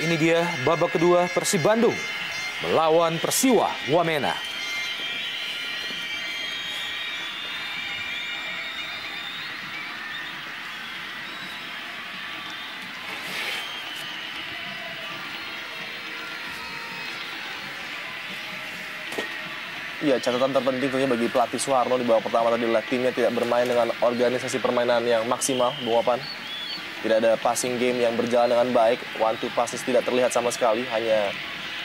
ini dia babak kedua Persib Bandung melawan Persiwa Wamena. Ya, catatan terpenting tentunya bagi pelatih Suharno di babak pertama tadi adalah timnya tidak bermain dengan organisasi permainan yang maksimal, Bung Opan. Tidak ada passing game yang berjalan dengan baik, one two passes tidak terlihat sama sekali, hanya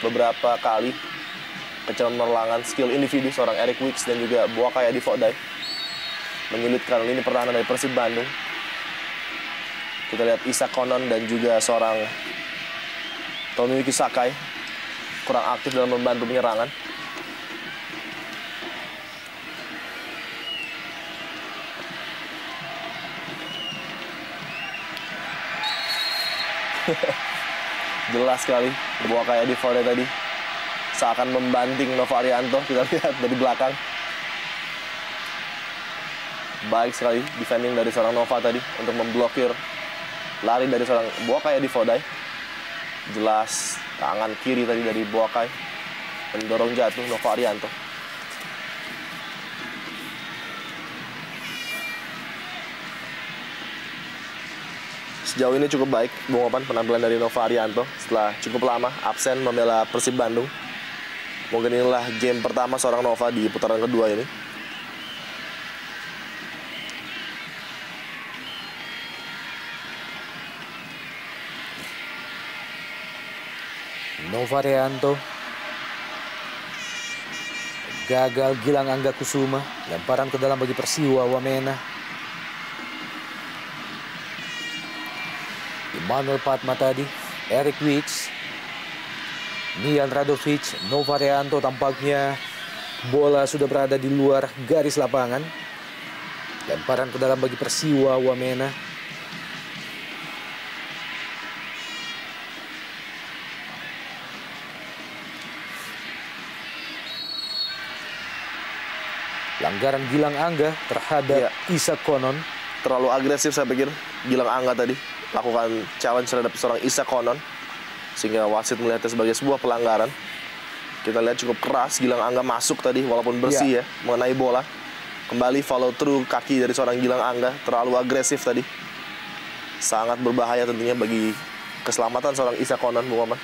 beberapa kali kecemerlangan skill individu seorang Eric Wicks dan juga Boakay Adifodai menyulitkan lini pertahanan dari Persib Bandung. Kita lihat Isa Konon dan juga seorang Tomiyuki Sakai kurang aktif dalam membantu penyerangan. Jelas sekali Boakay Adifodai tadi seakan membanting Nova Arianto. Kita lihat dari belakang. Baik sekali defending dari seorang Nova tadi untuk memblokir lari dari seorang Boakay Adifodai. Jelas tangan kiri tadi dari Boakay mendorong jatuh Nova Arianto. Sejauh ini cukup baik, Bung Opan, penampilan dari Nova Arianto setelah cukup lama absen membela Persib Bandung. Mungkin inilah game pertama seorang Nova di putaran kedua ini. Nova Arianto gagal, Gilang Angga Kusuma lemparan ke dalam bagi Persiwa Wamena. Emmanuel Padma tadi, Eric Wicks, Mian Radovic, Nova Arianto, tampaknya bola sudah berada di luar garis lapangan. Lemparan ke dalam bagi Persiwa Wamena. Pelanggaran Gilang Angga terhadap Isa Konon. Terlalu agresif saya pikir Gilang Angga tadi lakukan challenge terhadap seorang Isa Konon, sehingga wasit melihatnya sebagai sebuah pelanggaran. Kita lihat cukup keras Gilang Angga masuk tadi walaupun bersih ya mengenai bola. Kembali follow through kaki dari seorang Gilang Angga, terlalu agresif tadi. Sangat berbahaya tentunya bagi keselamatan seorang Isa Konon, Bung Oman.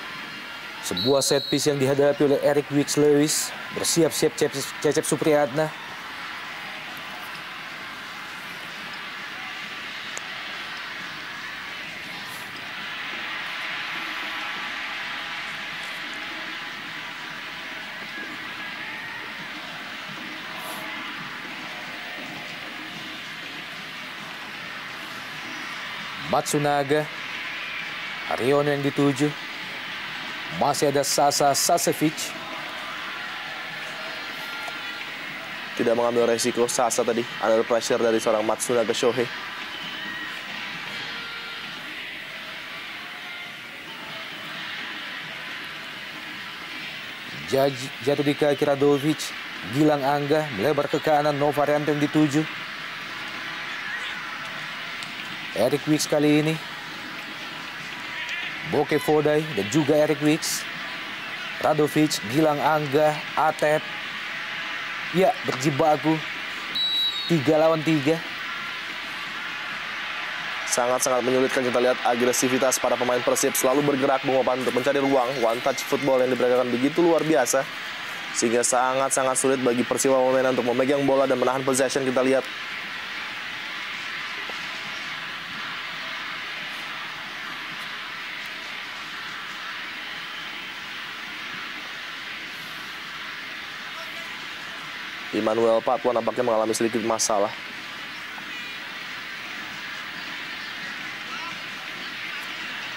Sebuah set piece yang dihadapi oleh Eric Wicks Lewis. Bersiap-siap Cecep Supriyatna. Matsunaga, Haryono yang dituju. Masih ada Sasa Sasevic. Tidak mengambil resiko Sasa tadi, under pressure dari seorang Matsunaga Shohei. Jatuh di kaki Radovic. Gilang Angga melebar ke kanan, Nova Arianto yang dituju. Eric Wicks kali ini. Boakay Adifodai dan juga Eric Wicks. Radovic, Gilang Angga, Atep. Ya, berjibaku 3 lawan 3. Sangat-sangat menyulitkan. Kita lihat agresivitas para pemain Persib selalu bergerak, Bung Opan, untuk mencari ruang. One touch football yang diperagakan begitu luar biasa, sehingga sangat-sangat sulit bagi Persiwa Wamena untuk memegang bola dan menahan possession. Kita lihat Emmanuel Padma nampaknya mengalami sedikit masalah.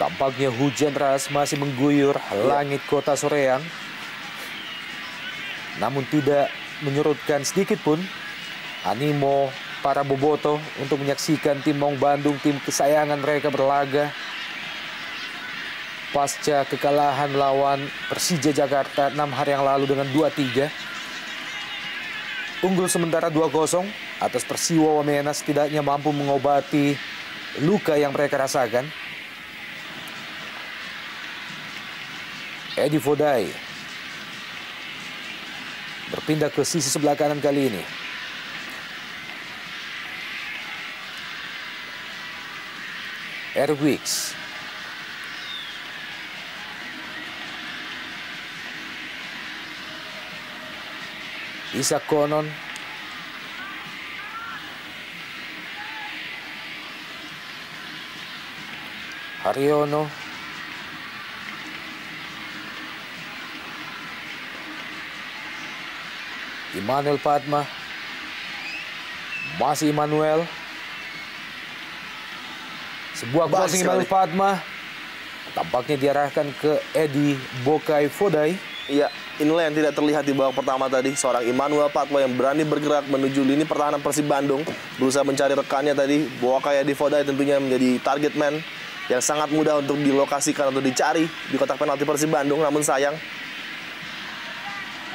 Tampaknya hujan deras masih mengguyur langit kota Soreang. Namun tidak menyurutkan sedikit pun animo para bobotoh untuk menyaksikan tim Maung Bandung, tim kesayangan mereka, berlaga. Pasca kekalahan lawan Persija Jakarta 6 hari yang lalu dengan 2-3. Unggul sementara 2-0 atas Persiwa Wamena setidaknya mampu mengobati luka yang mereka rasakan. Edi Vodai berpindah ke sisi sebelah kanan kali ini. Eric Weeks. Isaac Konon. Haryono. Emmanuel Padma. Masih Emmanuel. Sebuah crossing Emmanuel Padma. Tampaknya diarahkan ke Edi Bokai Vodai. Iya, inilah yang tidak terlihat di babak pertama tadi. Seorang Emmanuel Padma yang berani bergerak menuju lini pertahanan Persib Bandung. Berusaha mencari rekannya tadi. Bokai Edi Vodai tentunya menjadi target man yang sangat mudah untuk dilokasikan atau dicari di kotak penalti Persib Bandung. Namun sayang,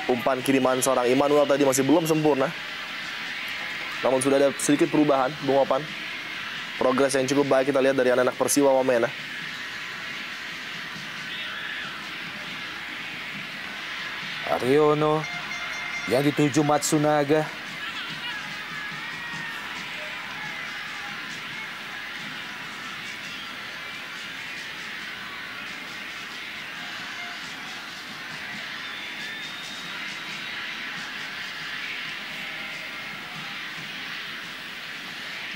umpan kiriman seorang Emmanuel tadi masih belum sempurna. Namun sudah ada sedikit perubahan, Bung Opan. Progres yang cukup baik kita lihat dari anak-anak Persiwa Wamena. Haryono yang dituju Matsunaga.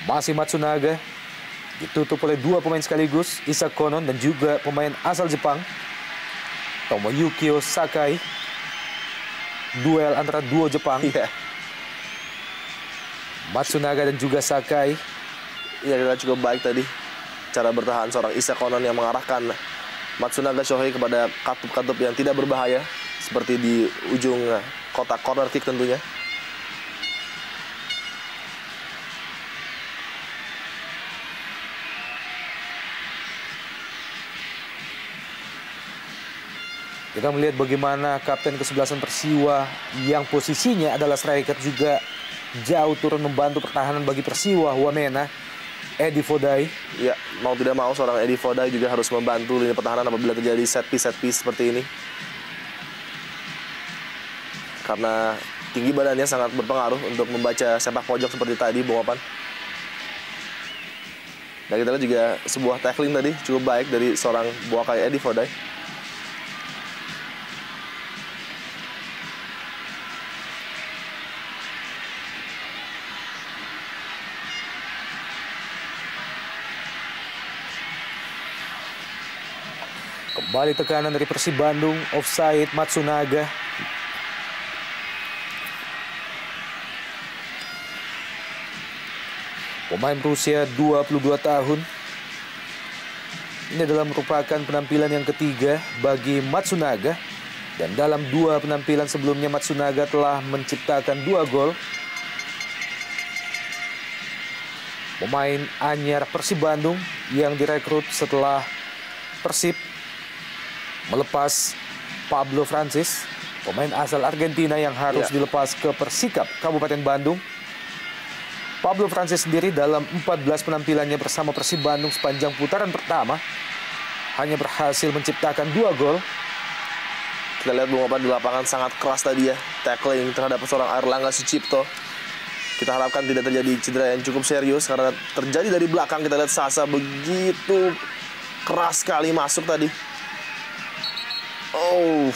Masih Matsunaga. Ditutup oleh dua pemain sekaligus, Isaac Konon dan juga pemain asal Jepang, Tomoyuki Sakai. Duel antara duo Jepang. Iya. Matsunaga dan juga Sakai. Iya, kita cukup baik tadi. Cara bertahan seorang Isaac Konon yang mengarahkan Matsunaga Shohei kepada katup-katup yang tidak berbahaya. Seperti di ujung kotak corner kick tentunya. Kita melihat bagaimana kapten kesebelasan Persiwa yang posisinya adalah striker juga jauh turun membantu pertahanan bagi Persiwa Wamena, Edi Vodai. Ya, mau tidak mau seorang Edi Vodai juga harus membantu lini pertahanan apabila terjadi set piece seperti ini. Karena tinggi badannya sangat berpengaruh untuk membaca sepak pojok seperti tadi, Bung Opan. Dan kita lihat juga sebuah tackling tadi cukup baik dari seorang Bokai Edi Vodai. Kembali tekanan dari Persib Bandung, offside Matsunaga. Pemain berusia 22 tahun. Ini adalah merupakan penampilan yang ketiga bagi Matsunaga. Dan dalam dua penampilan sebelumnya Matsunaga telah menciptakan 2 gol. Pemain anyar Persib Bandung yang direkrut setelah Persib melepas Pablo Francis, pemain asal Argentina yang harus dilepas ke Persikap Kabupaten Bandung. Pablo Francis sendiri dalam 14 penampilannya bersama Persib Bandung sepanjang putaran pertama hanya berhasil menciptakan 2 gol. Kita lihat Bung Opan di lapangan sangat keras tadi ya, tackling terhadap seorang Airlangga Sucipto. Kita harapkan tidak terjadi cedera yang cukup serius karena terjadi dari belakang. Kita lihat Sasa begitu keras sekali masuk tadi. Oh,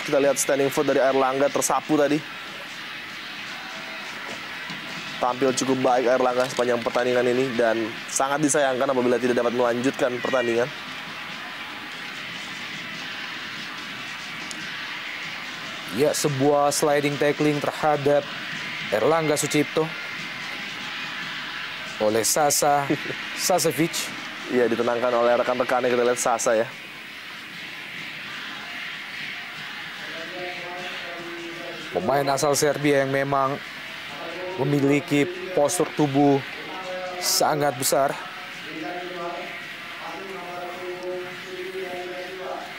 kita lihat standing foot dari Airlangga tersapu tadi. Tampil cukup baik Airlangga sepanjang pertandingan ini dan sangat disayangkan apabila tidak dapat melanjutkan pertandingan. Ya, sebuah sliding tackling terhadap Airlangga Sucipto oleh Sasa Sasevic. Iya, ditenangkan oleh rekan-rekannya. Kita lihat Sasa ya. Pemain asal Serbia yang memang memiliki postur tubuh sangat besar.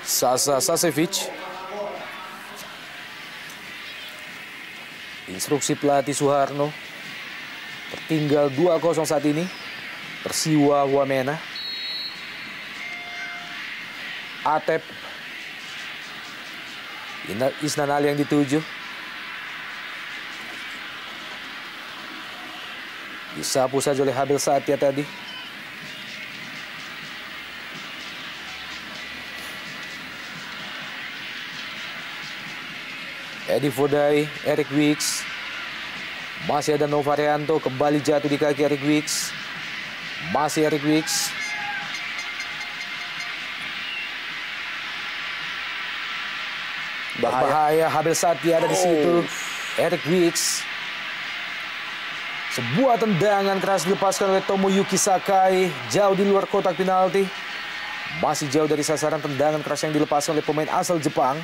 Sasa Sasevic. Instruksi pelatih Suharno. Tertinggal 2-0 saat ini. Persiwa Wamena. Atep. Isnan Ali yang dituju. Disapu saja oleh Habil Satya tadi. Edi Fodai, Eric Wicks. Masih ada Novarianto, kembali jatuh di kaki Eric Wicks. Masih Eric Wicks. Bahaya, Habil Satya ada di situ. Eric Wicks. Sebuah tendangan keras dilepaskan oleh Tomoyuki Sakai. Jauh di luar kotak penalti. Masih jauh dari sasaran tendangan keras yang dilepaskan oleh pemain asal Jepang.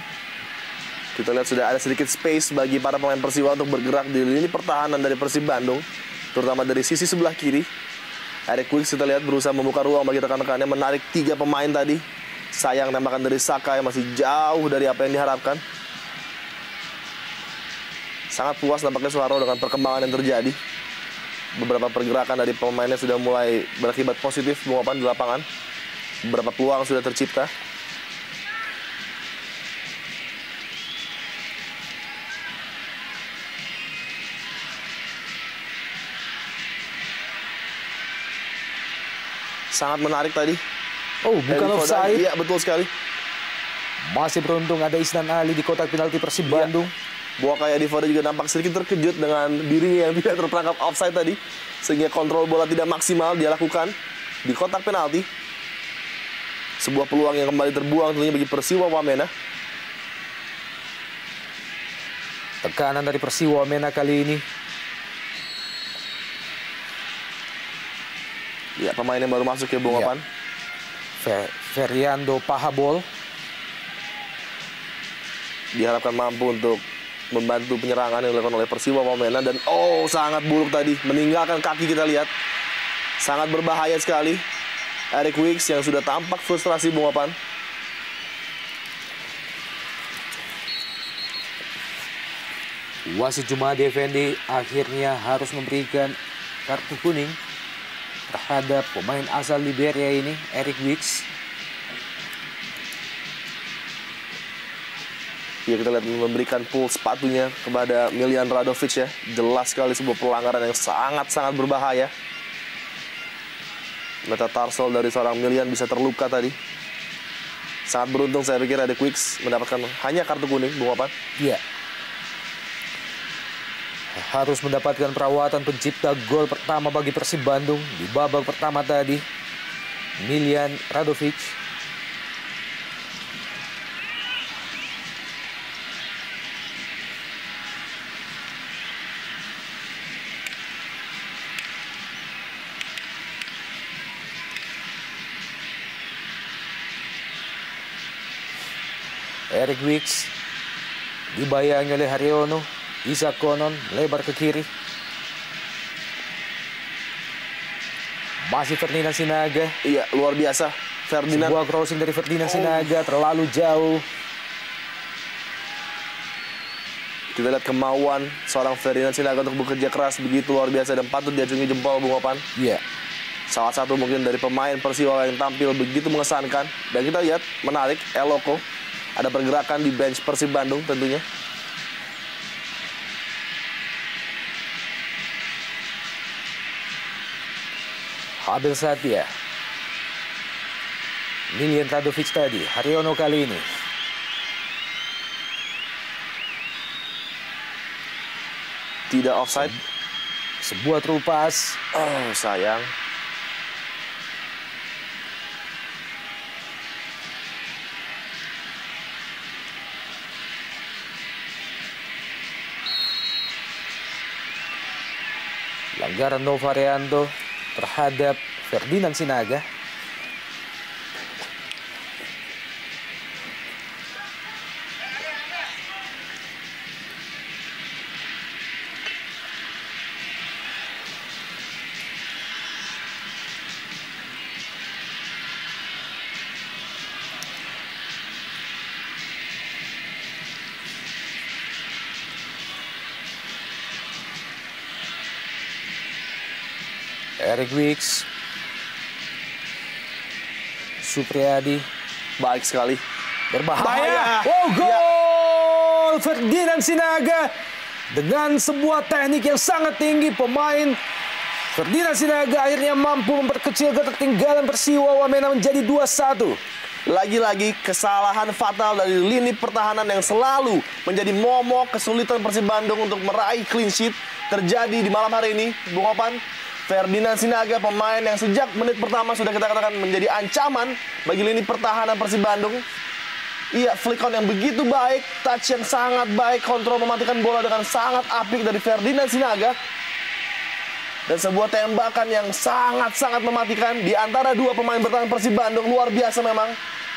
Kita lihat sudah ada sedikit space bagi para pemain Persiwa untuk bergerak di lini pertahanan dari Persib Bandung, terutama dari sisi sebelah kiri. Eric Wicks kita lihat berusaha membuka ruang bagi rekan-rekannya, menarik 3 pemain tadi. Sayang tembakan dari Sakai masih jauh dari apa yang diharapkan. Sangat puas nampaknya Suharto dengan perkembangan yang terjadi. Beberapa pergerakan dari pemainnya sudah mulai berakibat positif di lapangan. Beberapa peluang sudah tercipta. Sangat menarik tadi. Oh, bukan offside. Iya, betul sekali. Masih beruntung ada Isnan Ali di kotak penalti Persib Bandung. Buakaya Divoda juga nampak sedikit terkejut dengan dirinya yang tidak terperangkap offside tadi. Sehingga kontrol bola tidak maksimal dia lakukan di kotak penalti. Sebuah peluang yang kembali terbuang tentunya bagi Persiwa Wamena. Tekanan dari Persiwa Wamena kali ini. Ya, pemain yang baru masuk ya, Bung Opan. Feriando Pahabol. Diharapkan mampu untuk membantu penyerangan yang dilakukan oleh Persiwa Wamena. Dan sangat buruk tadi. Meninggalkan kaki kita lihat. Sangat berbahaya sekali. Eric Wicks yang sudah tampak frustrasi, Bung Opan. Wasit Jumadi Effendi akhirnya harus memberikan kartu kuning terhadap pemain asal Liberia ini, Eric Wicks. Ya, kita lihat memberikan pull sepatunya kepada Miljan Radovic ya. Jelas sekali sebuah pelanggaran yang sangat-sangat berbahaya. Metatarsal dari seorang Miljan bisa terluka tadi. Sangat beruntung saya pikir Eric Wicks mendapatkan hanya kartu kuning, Bung Opan. Iya. Harus mendapatkan perawatan pencipta gol pertama bagi Persib Bandung di babak pertama tadi, Miljan Radovic. Eric Wicks dibayangi oleh Haryono. Isaac Konon lebar ke kiri. Masih Ferdinand Sinaga. Iya, luar biasa. Ferdinand. Sebuah crossing dari Ferdinand Sinaga terlalu jauh. Kita lihat kemauan seorang Ferdinand Sinaga untuk bekerja keras begitu luar biasa dan patut diacungi jempol, Bung Opan. Iya. Salah satu mungkin dari pemain Persiwa yang tampil begitu mengesankan. Dan kita lihat menarik Eloko. Ada pergerakan di bench Persib Bandung tentunya. Habil Satya. Miljan Radovic tadi. Haryono kali ini. Tidak offside. Sebuah true pass. Sayang. Pelanggaran Novarianto terhadap Ferdinand Sinaga. Eric Wicks. Supriyadi. Baik sekali. Berbahaya. Bahaya. Oh, gol! Ferdinand Sinaga dengan sebuah teknik yang sangat tinggi. Pemain Ferdinand Sinaga akhirnya mampu memperkecil ketertinggalan Persiwa Wamena menjadi 2-1. Lagi-lagi kesalahan fatal dari lini pertahanan yang selalu menjadi momok kesulitan Persib Bandung untuk meraih clean sheet terjadi di malam hari ini. Bung Opan, Ferdinand Sinaga, pemain yang sejak menit pertama sudah kita katakan menjadi ancaman bagi lini pertahanan Persib Bandung. Iya, flick on yang begitu baik, touch yang sangat baik, kontrol mematikan bola dengan sangat apik dari Ferdinand Sinaga. Dan sebuah tembakan yang sangat-sangat mematikan di antara dua pemain bertahan Persib Bandung. Luar biasa memang.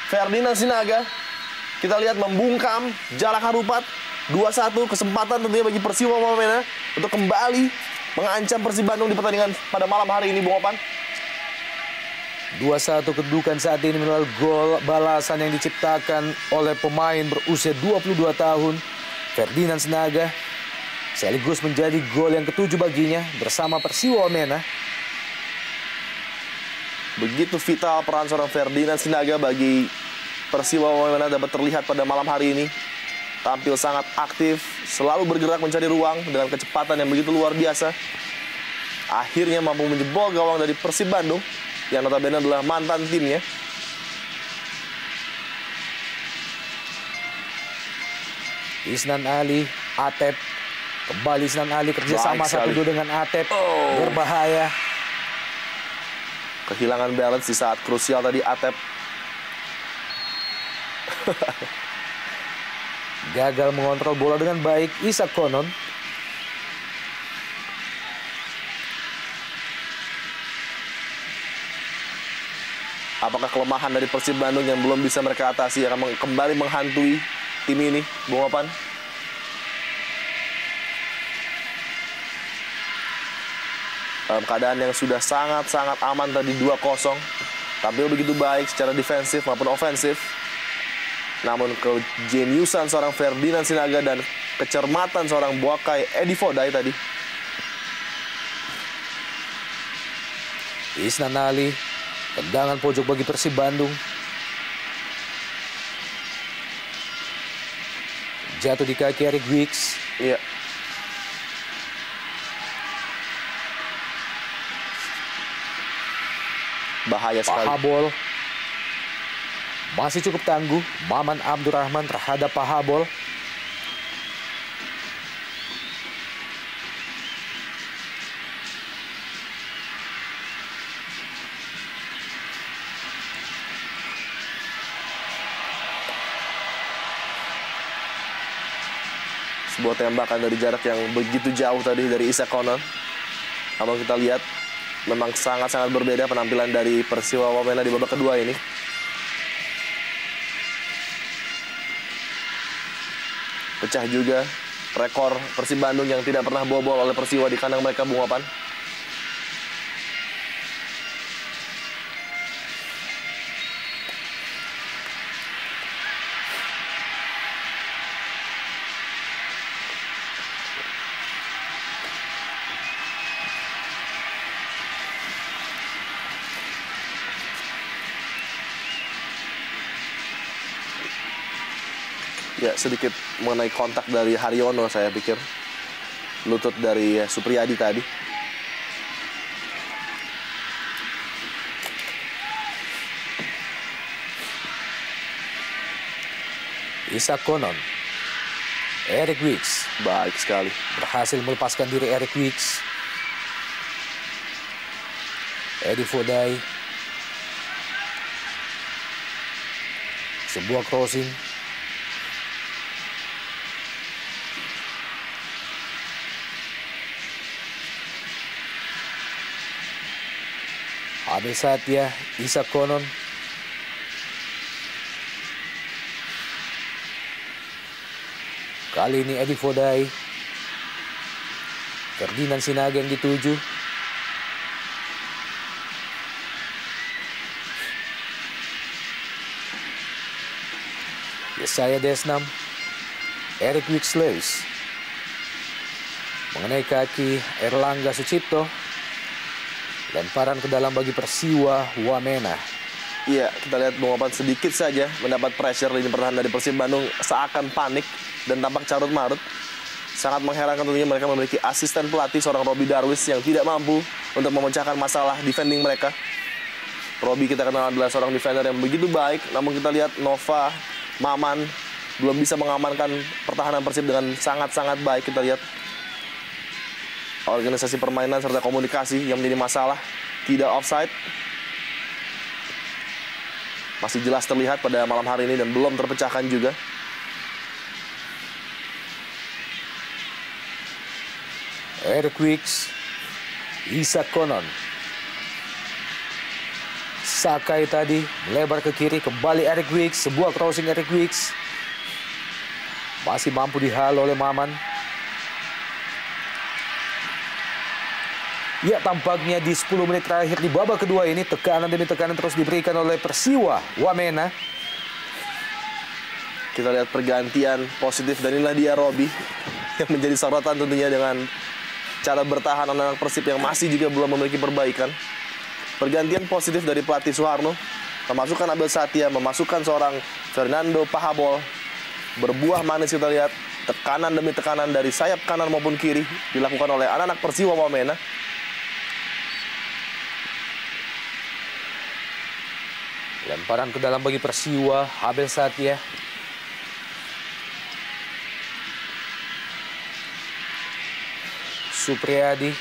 Ferdinand Sinaga, kita lihat membungkam jarak harupat. 2-1, kesempatan tentunya bagi Persiwa Wamena untuk kembali mengancam Persib Bandung di pertandingan pada malam hari ini, Bung Opan. 2-1 kedudukan saat ini melalui gol balasan yang diciptakan oleh pemain berusia 22 tahun, Ferdinand Sinaga. Sekaligus menjadi gol yang ke-7 baginya bersama Persiwa Wamena. Begitu vital peran seorang Ferdinand Sinaga bagi Persiwa Wamena dapat terlihat pada malam hari ini. Tampil sangat aktif, selalu bergerak mencari ruang dengan kecepatan yang begitu luar biasa. Akhirnya mampu menjebol gawang dari Persib Bandung yang notabene adalah mantan timnya. Isnan Ali, Atep. Kembali Isnan Ali kerjasama 1-2 dengan Atep. Berbahaya. Kehilangan balance di saat krusial tadi Atep. Gagal mengontrol bola dengan baik Isak Konon. Apakah kelemahan dari Persib Bandung yang belum bisa mereka atasi akan kembali menghantui tim ini, Bung Opan? Dalam keadaan yang sudah sangat-sangat aman tadi 2-0. Tampil begitu baik secara defensif maupun ofensif. Namun kejeniusan seorang Ferdinand Sinaga dan kecermatan seorang Boakai Edi Fodai tadi. Isnan Ali, tendangan pojok bagi Persib Bandung. Jatuh di kaki Eric Wicks. Iya. Bahaya sekali. Pahabol masih cukup tangguh. Maman Abdurrahman terhadap Pahabol. Sebuah tembakan dari jarak yang begitu jauh tadi dari Isak Konon. Kalau kita lihat memang sangat-sangat berbeda penampilan dari Persiwa Wamena di babak kedua ini. Pecah juga rekor Persib Bandung yang tidak pernah bobol oleh Persiwa di kandang mereka, Bung Opan. Ya, sedikit mengenai kontak dari Haryono saya pikir. Lutut dari Supriyadi tadi. Isak Konon. Eric Wicks. Baik sekali. Berhasil melepaskan diri Eric Wicks. Edi Fodai. Sebuah crossing. Adil Satya, Isak Konon. Kali ini Edi Fodai. Ferdinand Sinaga yang dituju. Yesaya Desnam. Eric Wicks Lewis. Mengenai kaki Erlangga Sucipto. Lemparan ke dalam bagi Persiwa Wamena. Iya, kita lihat Bung Opan sedikit saja mendapat pressure lini pertahanan dari Persib Bandung seakan panik dan tampak carut marut. Sangat mengherankan tentunya mereka memiliki asisten pelatih seorang Robi Darwis yang tidak mampu untuk memecahkan masalah defending mereka. Robi kita kenal adalah seorang defender yang begitu baik, namun kita lihat Nova, Maman belum bisa mengamankan pertahanan Persib dengan sangat-sangat baik. Kita lihat organisasi permainan serta komunikasi yang menjadi masalah. Tidak offside masih jelas terlihat pada malam hari ini dan belum terpecahkan juga. Eric Wicks, Isak Konon, Sakai tadi melebar ke kiri, kembali Eric Wicks, sebuah crossing Eric Wicks masih mampu dihalau oleh Maman. Ya, tampaknya di 10 menit terakhir di babak kedua ini tekanan demi tekanan terus diberikan oleh Persiwa Wamena. Kita lihat pergantian positif dan inilah dia Robi yang menjadi sorotan tentunya dengan cara bertahan anak-anak Persib yang masih juga belum memiliki perbaikan. Pergantian positif dari pelatih Suharno, memasukkan Abel Satya, memasukkan seorang Fernando Pahabol. Berbuah manis kita lihat, tekanan demi tekanan dari sayap kanan maupun kiri dilakukan oleh anak-anak Persiwa Wamena. Lemparan ke dalam bagi Persiwa, Abel Satya. Supriyadi.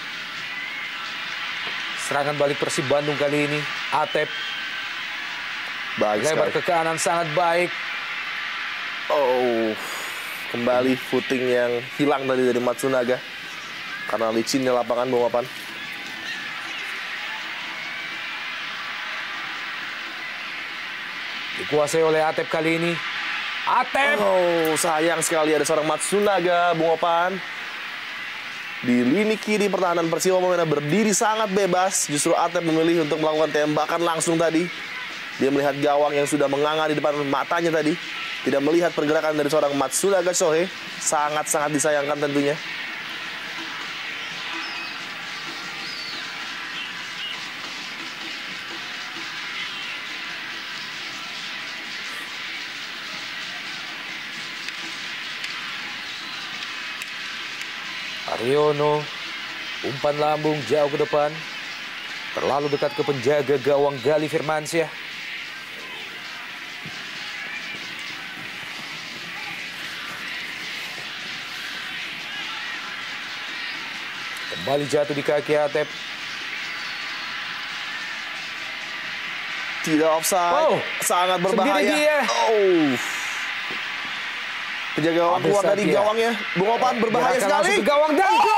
Serangan balik Persib Bandung kali ini. Atep. Baik lebar sekali. ke kanan sangat baik. Oh, kembali footing yang hilang tadi dari Matsunaga karena licinnya lapangan Bung Opan. Dikuasai oleh Atep kali ini. Atep. Oh, sayang sekali ada seorang Matsunaga, Bung Opan. Di lini kiri pertahanan Persiwa Wamena berdiri sangat bebas. Justru Atep memilih untuk melakukan tembakan langsung tadi. Dia melihat gawang yang sudah menganga di depan matanya tadi. Tidak melihat pergerakan dari seorang Matsunaga Shohei. Sangat-sangat disayangkan tentunya. Ariono, umpan lambung jauh ke depan. Terlalu dekat ke penjaga gawang Gali Firmansyah. Kembali jatuh di kaki Atep. Tidak offside. Oh, sangat berbahaya. sendiri dia. Oh. Penjaga gawang Abel keluar dari Satya. gawangnya. Bung Opan berbahaya Diarahkan sekali. langsung ke gawang dan gol!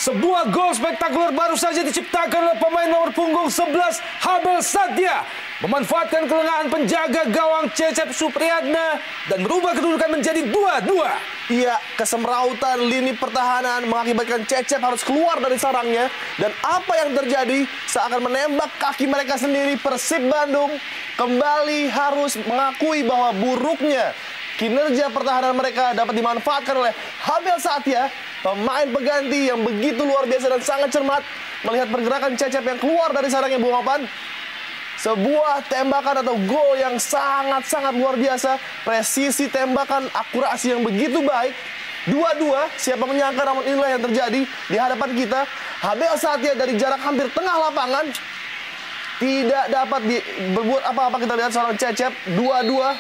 Sebuah gol spektakuler baru saja diciptakan oleh pemain nomor punggung 11 Abel Satya. Memanfaatkan kelengahan penjaga gawang Cecep Supriyatna dan merubah kedudukan menjadi 2-2. Iya, kesemrautan lini pertahanan mengakibatkan Cecep harus keluar dari sarangnya. Dan apa yang terjadi seakan menembak kaki mereka sendiri. Persib Bandung kembali harus mengakui bahwa buruknya kinerja pertahanan mereka dapat dimanfaatkan oleh Abel Satya, pemain pengganti yang begitu luar biasa dan sangat cermat. Melihat pergerakan Cecep yang keluar dari sarangnya, Bung Opan. Sebuah tembakan atau gol yang sangat-sangat luar biasa. Presisi tembakan, akurasi yang begitu baik. 2-2, siapa menyangka namun inilah yang terjadi di hadapan kita. Abel Satya dari jarak hampir tengah lapangan tidak dapat berbuat apa-apa. Kita lihat seorang Cecep, 2-2.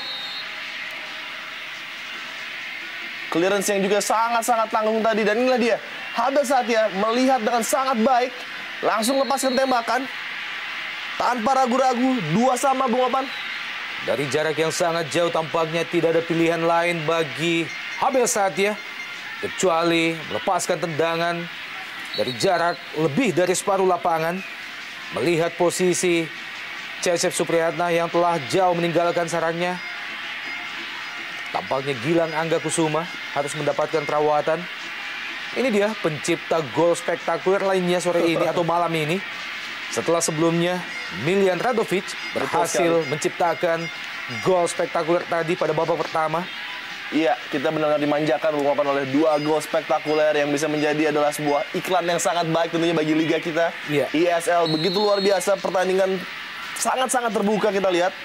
Clearance yang juga sangat-sangat tanggung tadi. Dan inilah dia, Abel Satya melihat dengan sangat baik. Langsung lepaskan tembakan. Tanpa ragu-ragu, 2-2 Bung Opan. Dari jarak yang sangat jauh tampaknya tidak ada pilihan lain bagi Abel Satya kecuali melepaskan tendangan dari jarak lebih dari separuh lapangan. Melihat posisi Cecep Supriyatna yang telah jauh meninggalkan sarangnya. Tampaknya Gilang Angga Kusuma harus mendapatkan perawatan. Ini dia pencipta gol spektakuler lainnya sore ini atau malam ini. Setelah sebelumnya Miljan Radovic berhasil menciptakan gol spektakuler tadi pada babak pertama. Iya, kita benar-benar dimanjakan Bung Wapan oleh 2 gol spektakuler yang bisa menjadi adalah sebuah iklan yang sangat baik tentunya bagi liga kita. Iya. ISL begitu luar biasa, pertandingan sangat-sangat terbuka kita lihat.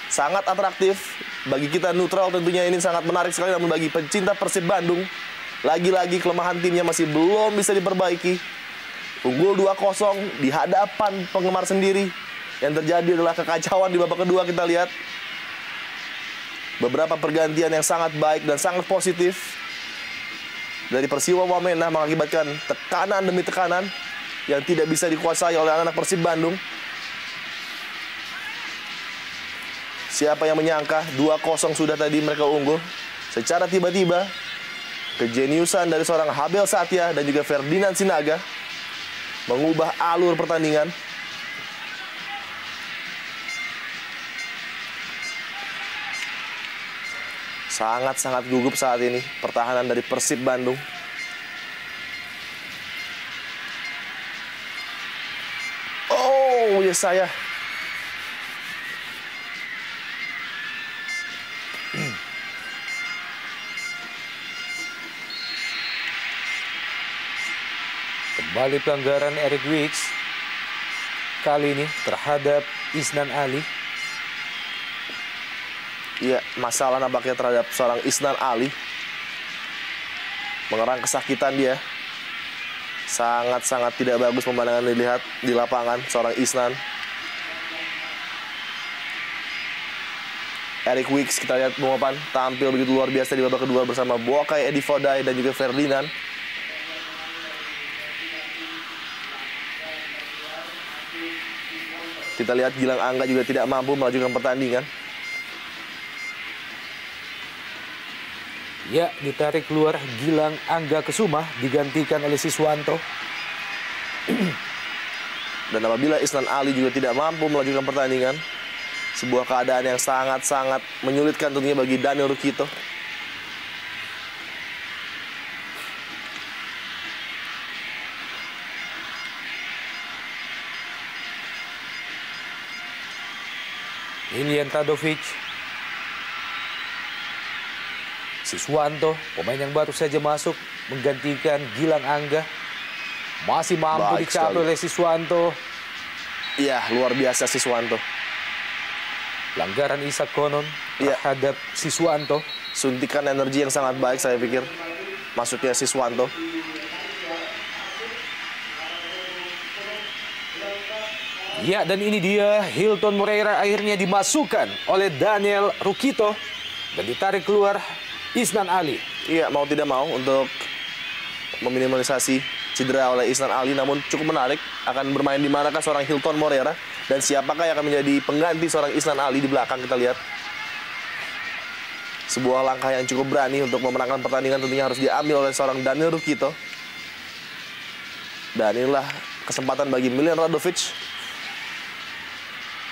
Sangat atraktif. Bagi kita neutral tentunya ini sangat menarik sekali, namun bagi pecinta Persib Bandung, lagi-lagi kelemahan timnya masih belum bisa diperbaiki. Unggul 2-0 di hadapan penggemar sendiri. Yang terjadi adalah kekacauan di babak kedua kita lihat. Beberapa pergantian yang sangat baik dan sangat positif dari Persiwa Wamena mengakibatkan tekanan demi tekanan yang tidak bisa dikuasai oleh anak-anak Persib Bandung. Siapa yang menyangka 2-0 sudah tadi mereka unggul. Secara tiba-tiba, kejeniusan dari seorang Habel Satya dan juga Ferdinand Sinaga mengubah alur pertandingan. Sangat-sangat gugup saat ini pertahanan dari Persib Bandung. Oh, yes saya. Kembali pelanggaran Eric Wicks. Kali ini terhadap Isnan Ali. Iya, masalah nampaknya terhadap seorang Isnan Ali. Mengerang kesakitan dia. Sangat-sangat tidak bagus pemandangan dilihat di lapangan seorang Isnan. Eric Wicks kita lihat Bung Opan tampil begitu luar biasa di babak kedua bersama Boakai Edi Fodai dan juga Ferdinand. Kita lihat Gilang Angga juga tidak mampu melanjutkan pertandingan. Ya, ditarik keluar Gilang Angga Kesuma, digantikan oleh Siswanto. Dan apabila Isnan Ali juga tidak mampu melanjutkan pertandingan, sebuah keadaan yang sangat-sangat menyulitkan tentunya bagi Daniel Rukito. Ilian Radovic. Siswanto, pemain yang baru saja masuk, menggantikan Gilang Angga. Masih mampu Baik dicapai sekali oleh Siswanto. Iya, luar biasa Siswanto. Pelanggaran Isak Konon Iya. terhadap Siswanto. Suntikan energi yang sangat baik saya pikir. Masuknya Siswanto. Ya, dan ini dia Hilton Moreira akhirnya dimasukkan oleh Daniel Rukito dan ditarik keluar Isnan Ali. Iya, mau tidak mau untuk meminimalisasi cedera oleh Isnan Ali, namun cukup menarik akan bermain di manakah seorang Hilton Moreira dan siapakah yang akan menjadi pengganti seorang Isnan Ali di belakang. Kita lihat sebuah langkah yang cukup berani untuk memenangkan pertandingan tentunya harus diambil oleh seorang Daniel Rukito. Dan inilah kesempatan bagi Milian Radovic.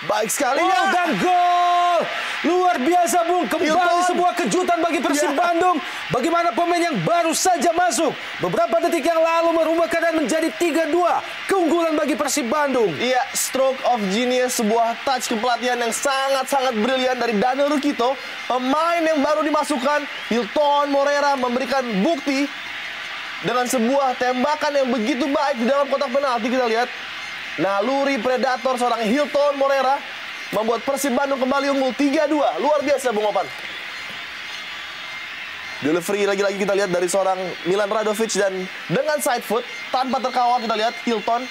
Baik sekali ya. Dan gol! Luar biasa, Bung. Kembali Hilton. sebuah kejutan bagi Persib Ya. Bandung. Bagaimana pemain yang baru saja masuk beberapa detik yang lalu merubah keadaan menjadi 3-2. Keunggulan bagi Persib Bandung. Iya, stroke of genius, sebuah touch kepelatihan yang sangat-sangat brilian dari Daniel Rukito. Pemain yang baru dimasukkan, Hilton Moreira memberikan bukti dengan sebuah tembakan yang begitu baik di dalam kotak penalti. Kita lihat naluri predator seorang Hilton Moreira membuat Persib Bandung kembali unggul 3-2. Luar biasa, Bung Opan. Delivery lagi-lagi kita lihat dari seorang Milan Radovic dan dengan side foot tanpa terkawal kita lihat Hilton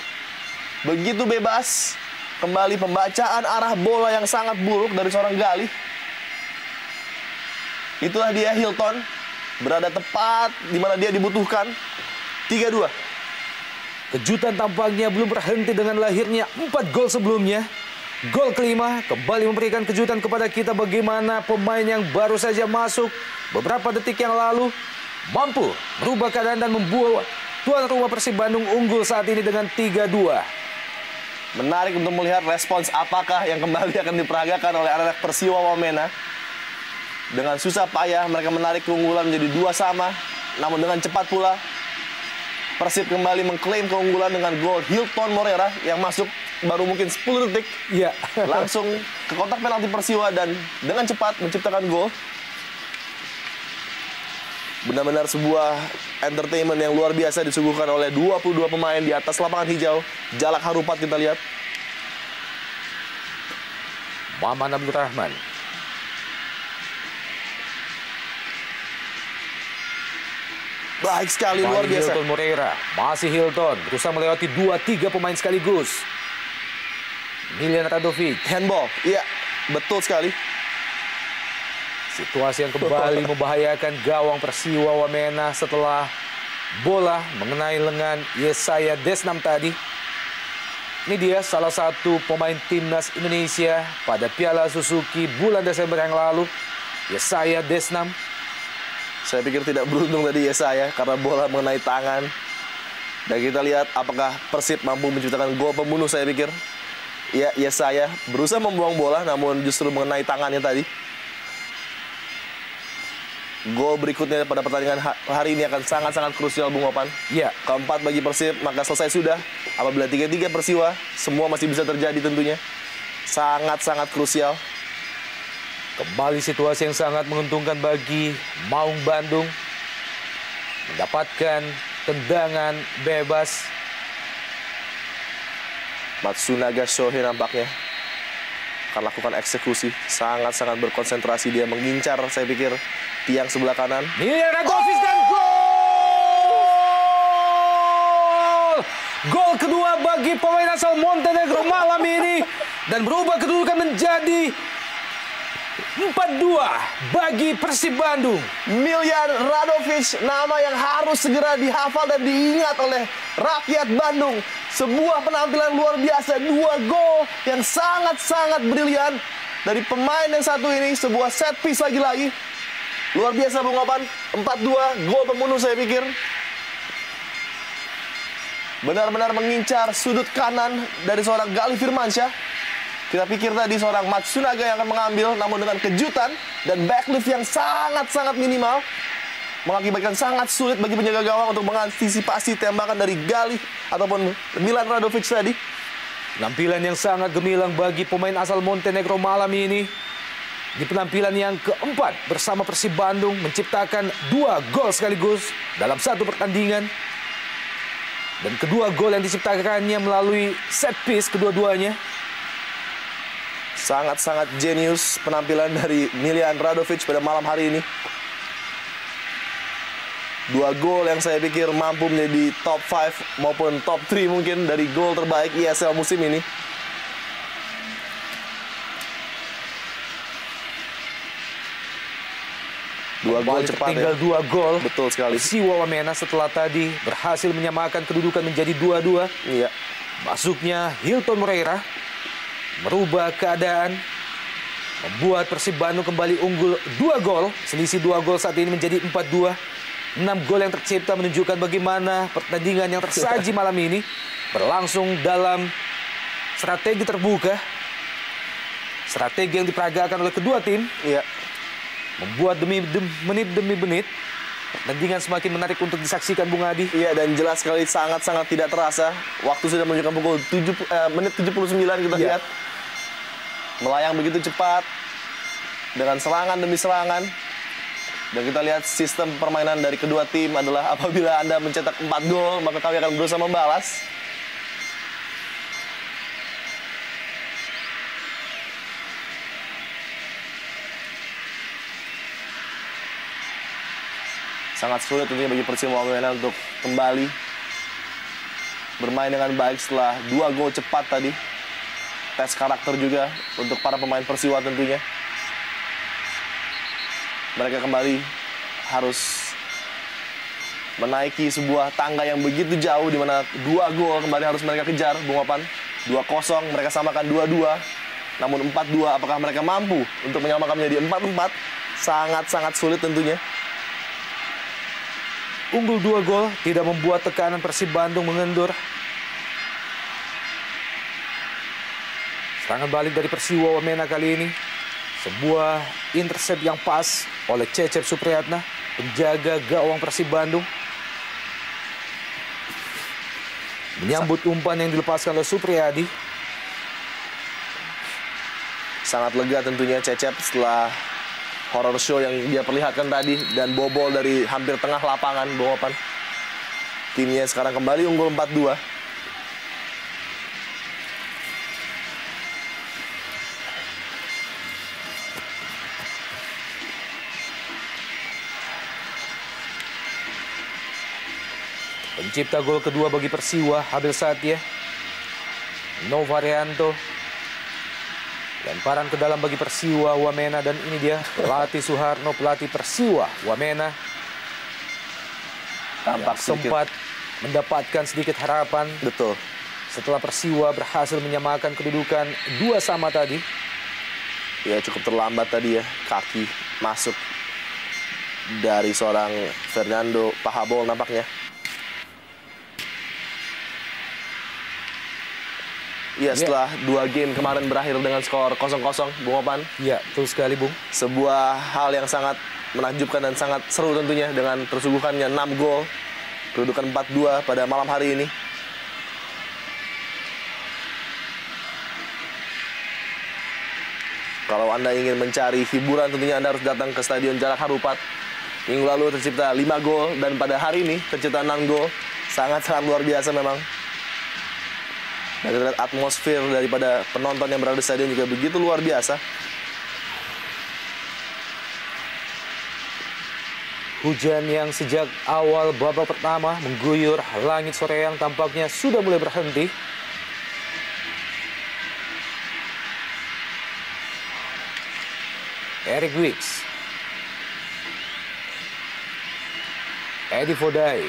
begitu bebas. Kembali pembacaan arah bola yang sangat buruk dari seorang Galih. Itulah dia Hilton berada tepat di mana dia dibutuhkan. 3-2. Kejutan tampaknya belum berhenti dengan lahirnya 4 gol sebelumnya. Gol kelima kembali memberikan kejutan kepada kita bagaimana pemain yang baru saja masuk beberapa detik yang lalu mampu merubah keadaan dan membuat tuan rumah Persib Bandung unggul saat ini dengan 3-2. Menarik untuk melihat respons apakah yang kembali akan diperagakan oleh anak-anak Persiwa Wamena. Dengan susah payah mereka menarik keunggulan menjadi 2-2. Namun dengan cepat pula Persib kembali mengklaim keunggulan dengan gol Hilton Moreira yang masuk baru mungkin 10 detik. Iya. Langsung ke kotak penalti Persiwa dan dengan cepat menciptakan gol. Benar-benar sebuah entertainment yang luar biasa disuguhkan oleh 22 pemain di atas lapangan hijau. Jalak harupat kita lihat. Muhammad Abdul Rahman. Baik sekali, luar biasa. Hilton Moreira. Masih Hilton. Berusaha melewati 2-3 pemain sekaligus. Miljan Radovic. Handball. Iya, betul sekali. Situasi yang kembali membahayakan gawang Persiwa Wamena setelah bola mengenai lengan Yesaya Desnam tadi. Ini dia salah satu pemain timnas Indonesia pada Piala Suzuki bulan Desember yang lalu. Yesaya Desnam. Saya pikir tidak beruntung tadi Yesaya karena bola mengenai tangan. Dan kita lihat apakah Persib mampu menciptakan gol pembunuh, saya pikir. Ya, Yesaya berusaha membuang bola namun justru mengenai tangannya tadi. Gol berikutnya pada pertandingan hari ini akan sangat-sangat krusial, Bung Opan. Ya. Keempat bagi Persib, maka selesai sudah. Apabila 3-3 Persiwa, semua masih bisa terjadi tentunya. Sangat-sangat krusial. Kembali situasi yang sangat menguntungkan bagi Maung Bandung. Mendapatkan tendangan bebas. Matsunaga Shohei nampaknya akan lakukan eksekusi. Sangat-sangat berkonsentrasi dia mengincar, saya pikir, tiang sebelah kanan. Miljan Radovic dan gol! Gol kedua bagi pemain asal Montenegro malam ini. Dan berubah kedudukan menjadi 4-2 bagi Persib Bandung. Miljan Radovic, nama yang harus segera dihafal dan diingat oleh rakyat Bandung. Sebuah penampilan luar biasa, 2 gol yang sangat-sangat brilian dari pemain yang satu ini. Sebuah set piece lagi-lagi. Luar biasa, Bung Opan. 4-2, gol pembunuh saya pikir. Benar-benar mengincar sudut kanan dari seorang Galih Firmansyah. Kita pikir tadi seorang Matsunaga yang akan mengambil, namun dengan kejutan dan backlift yang sangat-sangat minimal, mengakibatkan sangat sulit bagi penjaga gawang untuk mengantisipasi tembakan dari Galih ataupun Miljan Radovic tadi. Penampilan yang sangat gemilang bagi pemain asal Montenegro malam ini. Di penampilan yang keempat bersama Persib Bandung menciptakan 2 gol sekaligus dalam satu pertandingan. Dan kedua gol yang diciptakannya melalui set piece kedua-duanya. Sangat-sangat jenius penampilan dari Miljan Radovic pada malam hari ini. 2 gol yang saya pikir mampu menjadi top 5 maupun top 3 mungkin dari gol terbaik ISL musim ini. Dua gol cepat tinggal ya. 2 gol. Betul sekali. Persiwa Wamena setelah tadi berhasil menyamakan kedudukan menjadi 2-2. Iya. Masuknya Hilton Moreira merubah keadaan, membuat Persib Bandung kembali unggul 2 gol. Selisih 2 gol saat ini menjadi 4-2. 6 gol yang tercipta menunjukkan bagaimana pertandingan yang tersaji malam ini berlangsung dalam strategi terbuka. Strategi yang diperagakan oleh kedua tim. Iya. Membuat menit demi menit pertandingan semakin menarik untuk disaksikan, Bung Adi. Iya, dan jelas sekali sangat-sangat tidak terasa. Waktu sudah menunjukkan pukul menit 79 kita lihat. Melayang begitu cepat dengan serangan demi serangan. Dan kita lihat sistem permainan dari kedua tim adalah apabila Anda mencetak 4 gol, maka kami akan berusaha membalas. Sangat sulit tentunya bagi Persiwa Wamena untuk kembali bermain dengan baik setelah 2 gol cepat tadi. Tes karakter juga untuk para pemain Persiwa tentunya. Mereka kembali harus menaiki sebuah tangga yang begitu jauh di mana 2 gol kembali harus mereka kejar, Bung Opan. 2-0, mereka samakan 2-2. Namun 4-2, apakah mereka mampu untuk menyamakan menjadi 4-4? Sangat-sangat sulit tentunya. Unggul 2 gol tidak membuat tekanan Persib Bandung mengendur. Serangan balik dari Persiwa Wamena kali ini. Sebuah intercept yang pas oleh Cecep Supriyatna, penjaga gawang Persib Bandung. Menyambut umpan yang dilepaskan oleh Supriyadi. Sangat lega tentunya Cecep setelah horror show yang dia perlihatkan tadi dan bobol dari hampir tengah lapangan, Bung Opan. Timnya sekarang kembali unggul 4-2. Pencipta gol kedua bagi Persiwa, Habel Satya. Novarianto. Lemparan ke dalam bagi Persiwa, Wamena. Dan ini dia pelatih Suharno, pelatih Persiwa, Wamena. Tampak sempat mendapatkan sedikit harapan. Betul. Setelah Persiwa berhasil menyamakan kedudukan 2-2 tadi. Ya cukup terlambat tadi ya, kaki masuk dari seorang Fernando Pahabol nampaknya. Iya, setelah 2 game kemarin berakhir dengan skor 0-0, Bung Opan. Iya, betul sekali, Bung. Sebuah hal yang sangat menakjubkan dan sangat seru tentunya dengan tersuguhannya 6 gol. Kedudukan 4-2 pada malam hari ini. Kalau Anda ingin mencari hiburan, tentunya Anda harus datang ke Stadion Jalak Harupat. Minggu lalu tercipta 5 gol dan pada hari ini tercipta 6 gol. Sangat-sangat luar biasa memang. Dan kita lihat atmosfer daripada penonton yang berada di stadion juga begitu luar biasa. Hujan yang sejak awal babak pertama mengguyur langit Soreang tampaknya sudah mulai berhenti. Eric Wicks. Edi Fodai.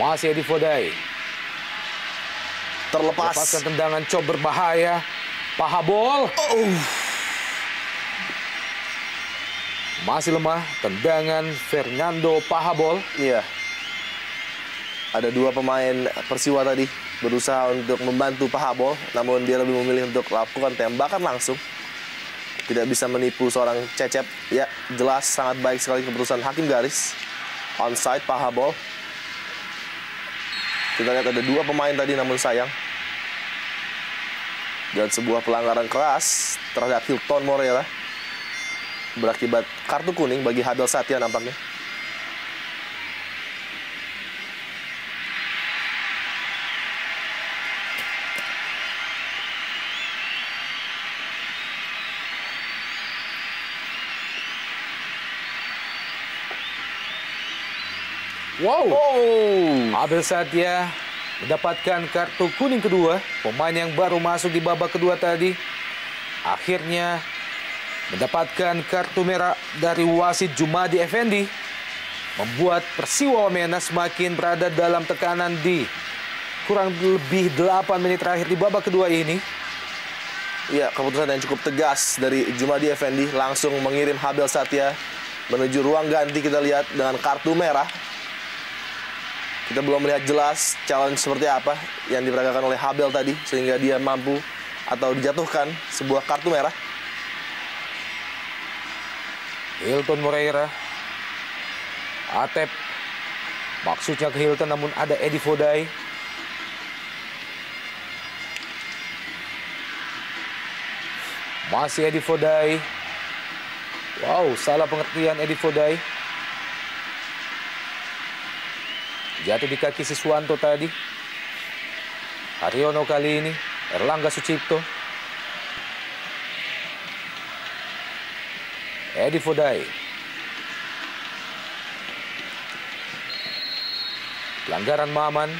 Masih Edi Fodai. Lepaskan tendangan cop berbahaya. Pahabol. Masih lemah tendangan Fernando Pahabol. Iya. Ada 2 pemain Persiwa tadi berusaha untuk membantu Pahabol, namun dia lebih memilih untuk lakukan tembakan langsung. Tidak bisa menipu seorang Cecep. Ya, jelas sangat baik sekali keputusan hakim garis. Onside Pahabol. Kita lihat ada 2 pemain tadi namun sayang. Dan sebuah pelanggaran keras terhadap Hilton Moreira berakibat kartu kuning bagi Habel Satya nampaknya. Wow. Habel Satya mendapatkan kartu kuning kedua. Pemain yang baru masuk di babak kedua tadi akhirnya mendapatkan kartu merah dari wasit Jumadi Effendi. Membuat Persiwa Wamena semakin berada dalam tekanan di kurang lebih 8 menit terakhir di babak kedua ini. Iya, keputusan yang cukup tegas dari Jumadi Effendi langsung mengirim Habel Satya menuju ruang ganti. Kita lihat dengan kartu merah. Kita belum melihat jelas challenge seperti apa yang diperagakan oleh Habel tadi sehingga dia mampu atau dijatuhkan sebuah kartu merah. Hilton Moreira. Atep. Maksudnya ke Hilton namun ada Edi Fodai. Masih Edi Fodai. Wow, salah pengertian Edi Fodai. Jatuh di kaki Siswanto tadi. Haryono kali ini. Erlangga Sucipto. Edi Fodai. Pelanggaran Maman.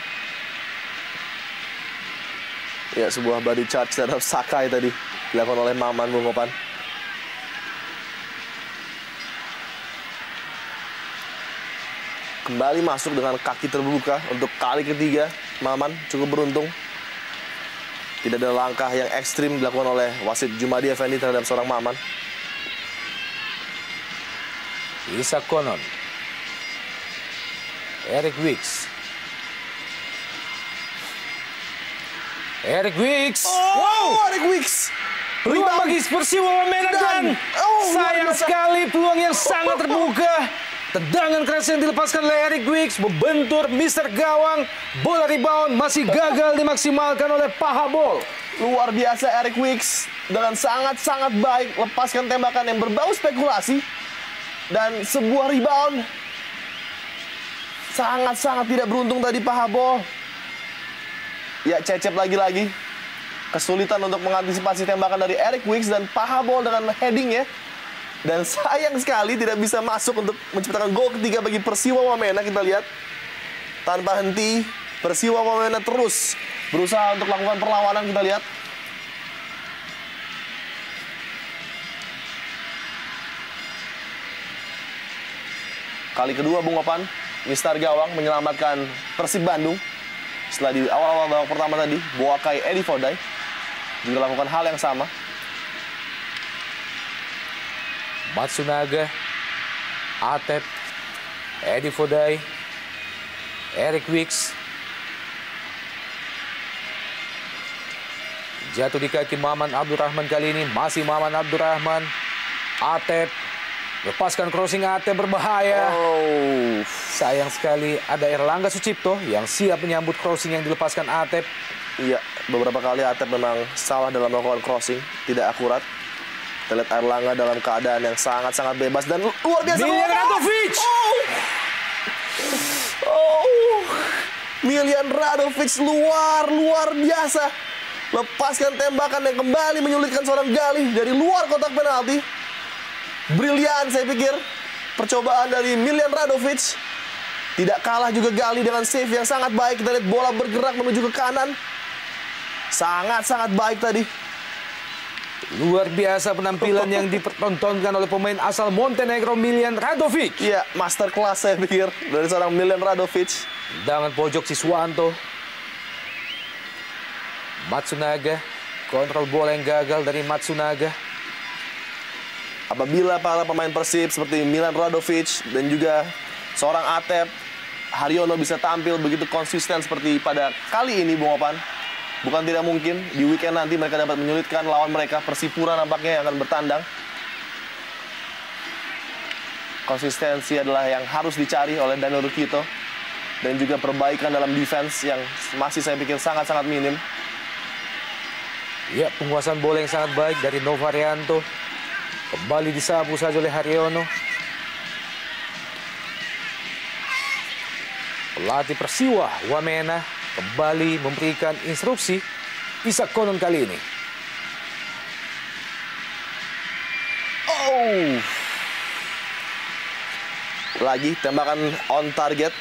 Ya, sebuah body charge terhadap Sakai tadi dilakukan oleh Maman, Bung Opan. Kembali masuk dengan kaki terbuka untuk kali ketiga. Maman cukup beruntung. Tidak ada langkah yang ekstrim dilakukan oleh wasit Jumadi Effendi terhadap seorang Maman. Isak Konon. Eric Wicks. Eric Wicks. Wow, Eric Wicks. Peluang bagi Persiwa Wamena dan sayang sekali peluang yang sangat terbuka. Tendangan keras yang dilepaskan oleh Eric Wicks membentur Mr. Gawang. Bola rebound masih gagal dimaksimalkan oleh Pahabol. Luar biasa Eric Wicks dengan sangat-sangat baik lepaskan tembakan yang berbau spekulasi dan sebuah rebound. Sangat-sangat tidak beruntung tadi Pahabol. Ya, Cecep lagi-lagi kesulitan untuk mengantisipasi tembakan dari Eric Wicks dan Pahabol dengan heading ya. Dan sayang sekali tidak bisa masuk untuk menciptakan gol ketiga bagi Persiwa Wamena. Kita lihat tanpa henti Persiwa Wamena terus berusaha untuk melakukan perlawanan. Kita lihat kali kedua Bung Opan, Mistar Gawang menyelamatkan Persib Bandung. Setelah di awal-awal babak pertama tadi Boakai Edi Fodai juga lakukan hal yang sama. Matsunaga, Atep, Edi Fodai, Eric Wicks. Jatuh di kaki Maman Abdurrahman kali ini. Masih Maman Abdurrahman. Atep. Lepaskan crossing Atep, berbahaya. Oh, Sayang sekali ada Erlangga Sucipto yang siap menyambut crossing yang dilepaskan Atep. iya, beberapa kali Atep memang salah dalam melakukan crossing, tidak akurat. Kita lihat Erlangga dalam keadaan yang sangat-sangat bebas dan luar biasa. Miljan Radovic. Miljan Radovic luar biasa. Lepaskan tembakan yang kembali menyulitkan seorang Galih dari luar kotak penalti. Brilian saya pikir percobaan dari Miljan Radovic. Tidak kalah juga Galih dengan save yang sangat baik. Kita lihat bola bergerak menuju ke kanan. Sangat-sangat baik tadi. Luar biasa penampilan yang dipertontonkan oleh pemain asal Montenegro Miljan Radovic. Iya, master class saya pikir dari seorang Miljan Radovic. Dengan pojok Siswanto. Matsunaga. Kontrol bola yang gagal dari Matsunaga. Apabila para pemain Persib seperti Miljan Radovic dan juga seorang Atep Haryono bisa tampil begitu konsisten seperti pada kali ini, Bung Opan, bukan tidak mungkin di weekend nanti mereka dapat menyulitkan lawan mereka. Persipura nampaknya yang akan bertandang. Konsistensi adalah yang harus dicari oleh Daniel Rukito. Dan juga perbaikan dalam defense yang masih saya pikir sangat-sangat minim. Ya, penguasaan bola yang sangat baik dari Novarianto. Kembali disapu saja oleh Haryono. Pelatih Persiwa Wamena kembali memberikan instruksi Isak Konon kali ini. Lagi tembakan on target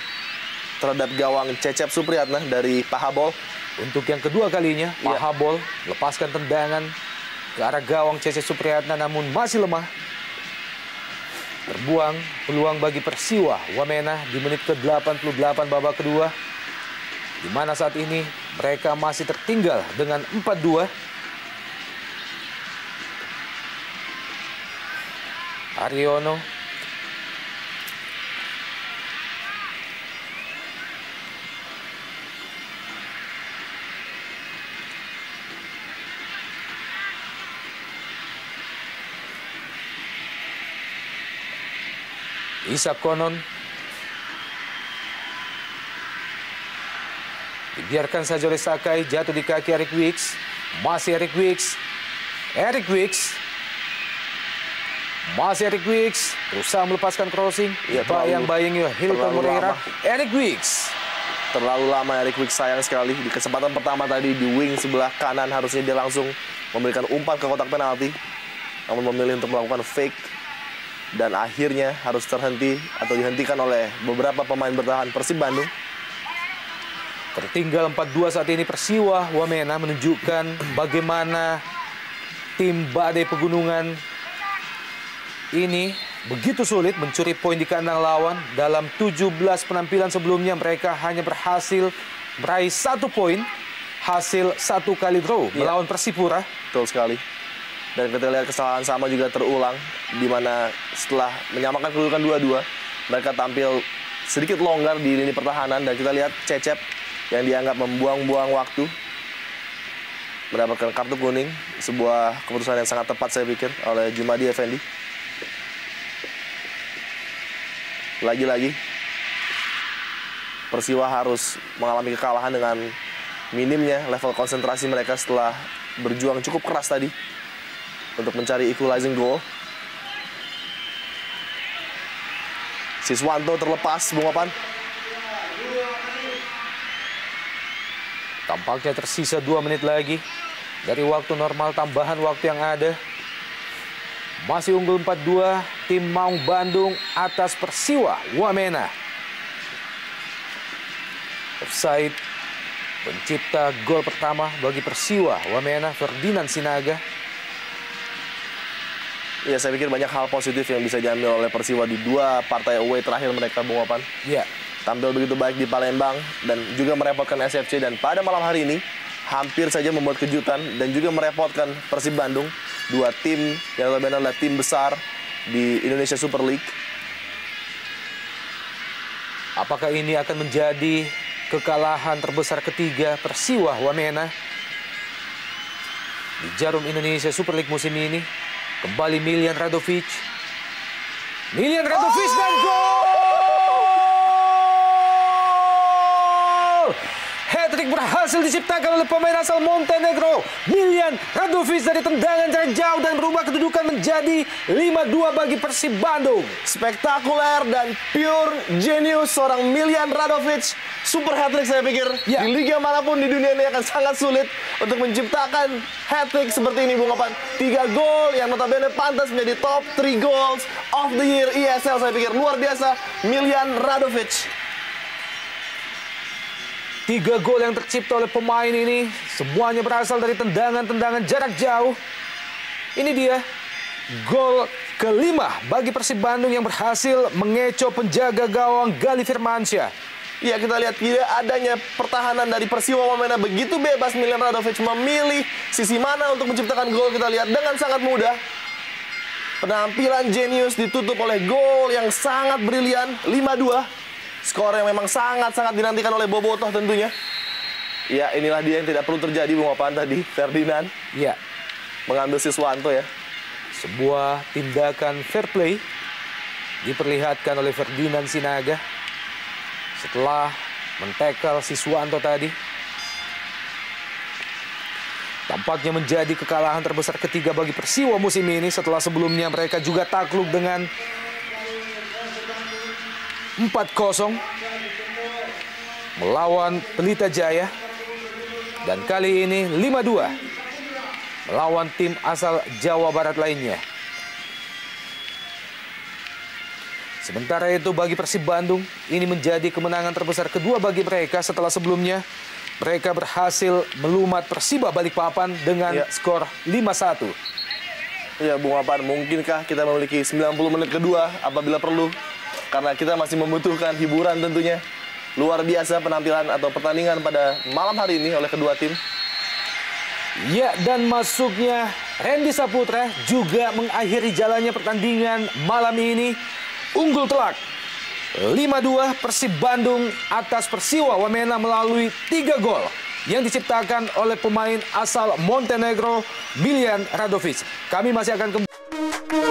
terhadap gawang Cecep Supriyatna dari Pahabol. Untuk yang kedua kalinya, Pahabol lepaskan tendangan ke arah gawang Cecep Supriyatna namun masih lemah. Terbuang peluang bagi Persiwa Wamena di menit ke-88 babak kedua. Di mana saat ini mereka masih tertinggal dengan 4-2. Haryono. Isak Konon. Dibiarkan saja oleh Sakai, jatuh di kaki Eric Wicks. Masih Eric Wicks. Eric Wicks. Masih Eric Wicks. Berusaha melepaskan crossing. Ya, Bayang-bayang Hilton Moreira. Eric Wicks. Terlalu lama Eric Wicks, sayang sekali. Di kesempatan pertama tadi di wing sebelah kanan harusnya dia langsung memberikan umpan ke kotak penalti. Namun memilih untuk melakukan fake. Dan akhirnya harus terhenti atau dihentikan oleh beberapa pemain bertahan Persib Bandung. Tertinggal 4-2 saat ini Persiwa Wamena menunjukkan bagaimana tim Badai Pegunungan ini begitu sulit mencuri poin di kandang lawan. Dalam 17 penampilan sebelumnya mereka hanya berhasil meraih 1 poin hasil 1 kali draw melawan Persipura. Betul sekali. Dan kita lihat kesalahan sama juga terulang, di mana setelah menyamakan kedudukan 2-2, mereka tampil sedikit longgar di lini pertahanan. Dan kita lihat Cecep yang dianggap membuang-buang waktu, mendapatkan kartu kuning. Sebuah keputusan yang sangat tepat saya pikir oleh Jumadi Effendi. Lagi-lagi, Persiwa harus mengalami kekalahan dengan minimnya level konsentrasi mereka setelah berjuang cukup keras tadi untuk mencari equalizing goal. Siswanto terlepas, Bung Opan. Tampaknya tersisa 2 menit lagi dari waktu normal tambahan waktu yang ada. Masih unggul 4-2 tim Maung Bandung atas Persiwa Wamena. Offside. Pencipta gol pertama bagi Persiwa Wamena, Ferdinand Sinaga. Ya, saya pikir banyak hal positif yang bisa diambil oleh Persiwa di 2 partai away terakhir mereka, Bung Opan. Ya. Tampil begitu baik di Palembang dan juga merepotkan SFC, dan pada malam hari ini hampir saja membuat kejutan dan juga merepotkan Persib Bandung, 2 tim yang notabene adalah tim besar di Indonesia Super League. Apakah ini akan menjadi kekalahan terbesar ketiga Persiwa Wamena di Jarum Indonesia Super League musim ini? Kembali Miljan Radovic. Miljan Radovic dan gol! Hat-trick berhasil diciptakan oleh pemain asal Montenegro, Miljan Radovic, dari tendangan jarak jauh dan berubah kedudukan menjadi 5-2 bagi Persib Bandung. Spektakuler dan pure genius seorang Miljan Radovic. Super hat-trick saya pikir. Ya. Di liga manapun di dunia ini akan sangat sulit untuk menciptakan hat-trick seperti ini, Bung Opan. 3 gol yang notabene pantas menjadi top 3 goals of the year ESL, saya pikir. Luar biasa, Miljan Radovic. 3 gol yang tercipta oleh pemain ini semuanya berasal dari tendangan-tendangan jarak jauh. Ini dia gol kelima bagi Persib Bandung yang berhasil mengecoh penjaga gawang Gali Firmansyah. Ya, kita lihat tidak adanya pertahanan dari Persiwa Wamena, begitu bebas Miljan Radovic memilih sisi mana untuk menciptakan gol. Kita lihat dengan sangat mudah. Penampilan jenius ditutup oleh gol yang sangat brilian, 5-2. Skor yang memang sangat-sangat dinantikan oleh Bobotoh tentunya. Ya, inilah dia yang tidak perlu terjadi, Bung Opan, tadi. Ferdinand Ya, mengambil Siswanto ya. sebuah tindakan fair play diperlihatkan oleh Ferdinand Sinaga setelah men-tackle Siswanto tadi. Tampaknya menjadi kekalahan terbesar ketiga bagi Persiwa musim ini setelah sebelumnya mereka juga takluk dengan 4-0 melawan Pelita Jaya, dan kali ini 5-2 melawan tim asal Jawa Barat lainnya. Sementara itu bagi Persib Bandung, ini menjadi kemenangan terbesar kedua bagi mereka setelah sebelumnya mereka berhasil melumat Persiba Balikpapan dengan skor 5-1. Ya, Bung Opan, mungkinkah kita memiliki 90 menit kedua apabila perlu? Karena kita masih membutuhkan hiburan tentunya. Luar biasa penampilan atau pertandingan pada malam hari ini oleh kedua tim. Ya, dan masuknya Randy Saputra juga mengakhiri jalannya pertandingan malam ini. Unggul telak 5-2 Persib Bandung atas Persiwa Wamena melalui 3 gol yang diciptakan oleh pemain asal Montenegro, Miljan Radovic. Kami masih akan kembali.